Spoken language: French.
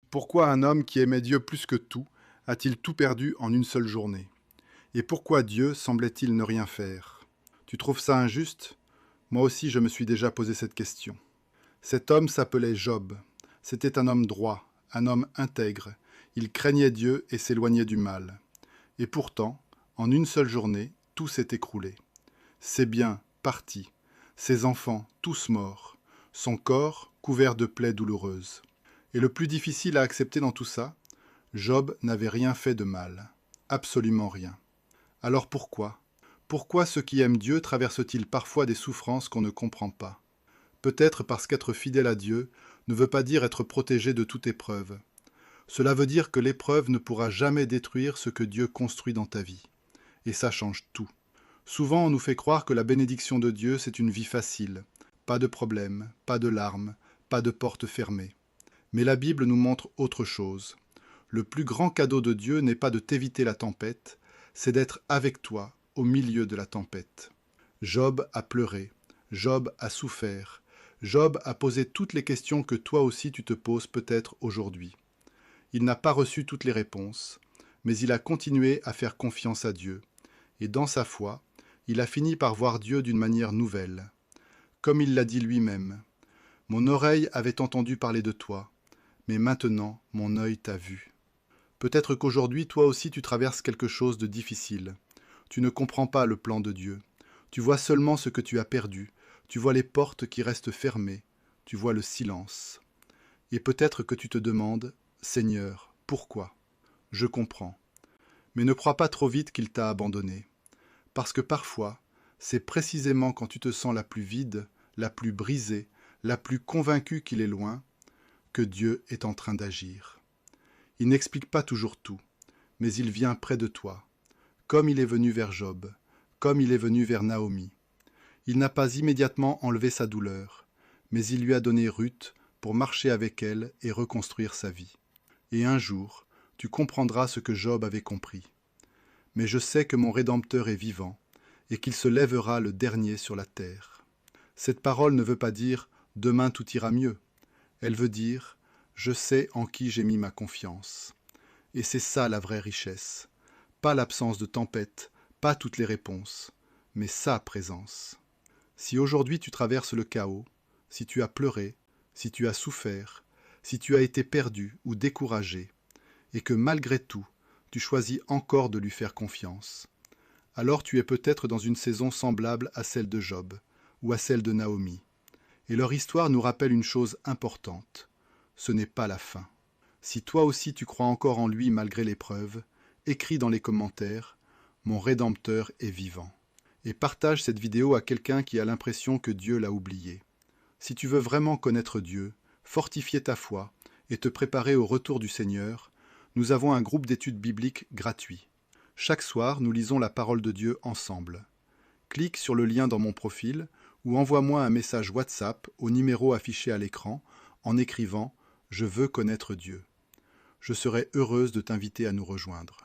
Pourquoi un homme qui aimait Dieu plus que tout a-t-il tout perdu en une seule journée? Et pourquoi Dieu semblait-il ne rien faire? Tu trouves ça injuste? Moi aussi je me suis déjà posé cette question. Cet homme s'appelait Job. C'était un homme droit, un homme intègre. Il craignait Dieu et s'éloignait du mal. Et pourtant, en une seule journée, tout s'est écroulé. Ses biens partis, ses enfants tous morts, son corps couvert de plaies douloureuses. Et le plus difficile à accepter dans tout ça, Job n'avait rien fait de mal. Absolument rien. Alors pourquoi? Pourquoi ceux qui aiment Dieu traversent-ils parfois des souffrances qu'on ne comprend pas? Peut-être parce qu'être fidèle à Dieu ne veut pas dire être protégé de toute épreuve. Cela veut dire que l'épreuve ne pourra jamais détruire ce que Dieu construit dans ta vie. Et ça change tout. Souvent on nous fait croire que la bénédiction de Dieu c'est une vie facile. Pas de problème, pas de larmes, pas de portes fermées. Mais la Bible nous montre autre chose. Le plus grand cadeau de Dieu n'est pas de t'éviter la tempête, c'est d'être avec toi au milieu de la tempête. Job a pleuré, Job a souffert, Job a posé toutes les questions que toi aussi tu te poses peut-être aujourd'hui. Il n'a pas reçu toutes les réponses, mais il a continué à faire confiance à Dieu. Et dans sa foi, il a fini par voir Dieu d'une manière nouvelle. Comme il l'a dit lui-même, « Mon oreille avait entendu parler de toi, mais maintenant mon œil t'a vu. » Peut-être qu'aujourd'hui, toi aussi, tu traverses quelque chose de difficile. Tu ne comprends pas le plan de Dieu. Tu vois seulement ce que tu as perdu. Tu vois les portes qui restent fermées. Tu vois le silence. Et peut-être que tu te demandes, « Seigneur, pourquoi ?» Je comprends. Mais ne crois pas trop vite qu'il t'a abandonné. Parce que parfois, c'est précisément quand tu te sens la plus vide, la plus brisée, la plus convaincue qu'il est loin, que Dieu est en train d'agir. Il n'explique pas toujours tout, mais il vient près de toi, comme il est venu vers Job, comme il est venu vers Naomi. Il n'a pas immédiatement enlevé sa douleur, mais il lui a donné Ruth pour marcher avec elle et reconstruire sa vie. Et un jour, tu comprendras ce que Job avait compris. Mais je sais que mon Rédempteur est vivant, et qu'il se lèvera le dernier sur la terre. Cette parole ne veut pas dire « demain tout ira mieux ». Elle veut dire « je sais en qui j'ai mis ma confiance ». Et c'est ça la vraie richesse. Pas l'absence de tempête, pas toutes les réponses, mais sa présence. Si aujourd'hui tu traverses le chaos, si tu as pleuré, si tu as souffert, si tu as été perdu ou découragé, et que malgré tout, tu choisis encore de lui faire confiance, alors tu es peut-être dans une saison semblable à celle de Job ou à celle de Naomi. Et leur histoire nous rappelle une chose importante. Ce n'est pas la fin. Si toi aussi tu crois encore en lui malgré l'épreuve, écris dans les commentaires « Mon Rédempteur est vivant » et partage cette vidéo à quelqu'un qui a l'impression que Dieu l'a oublié. Si tu veux vraiment connaître Dieu, fortifier ta foi et te préparer au retour du Seigneur, nous avons un groupe d'études bibliques gratuit. Chaque soir, nous lisons la parole de Dieu ensemble. Clique sur le lien dans mon profil ou envoie-moi un message WhatsApp au numéro affiché à l'écran en écrivant « Je veux connaître Dieu ». Je serai heureuse de t'inviter à nous rejoindre.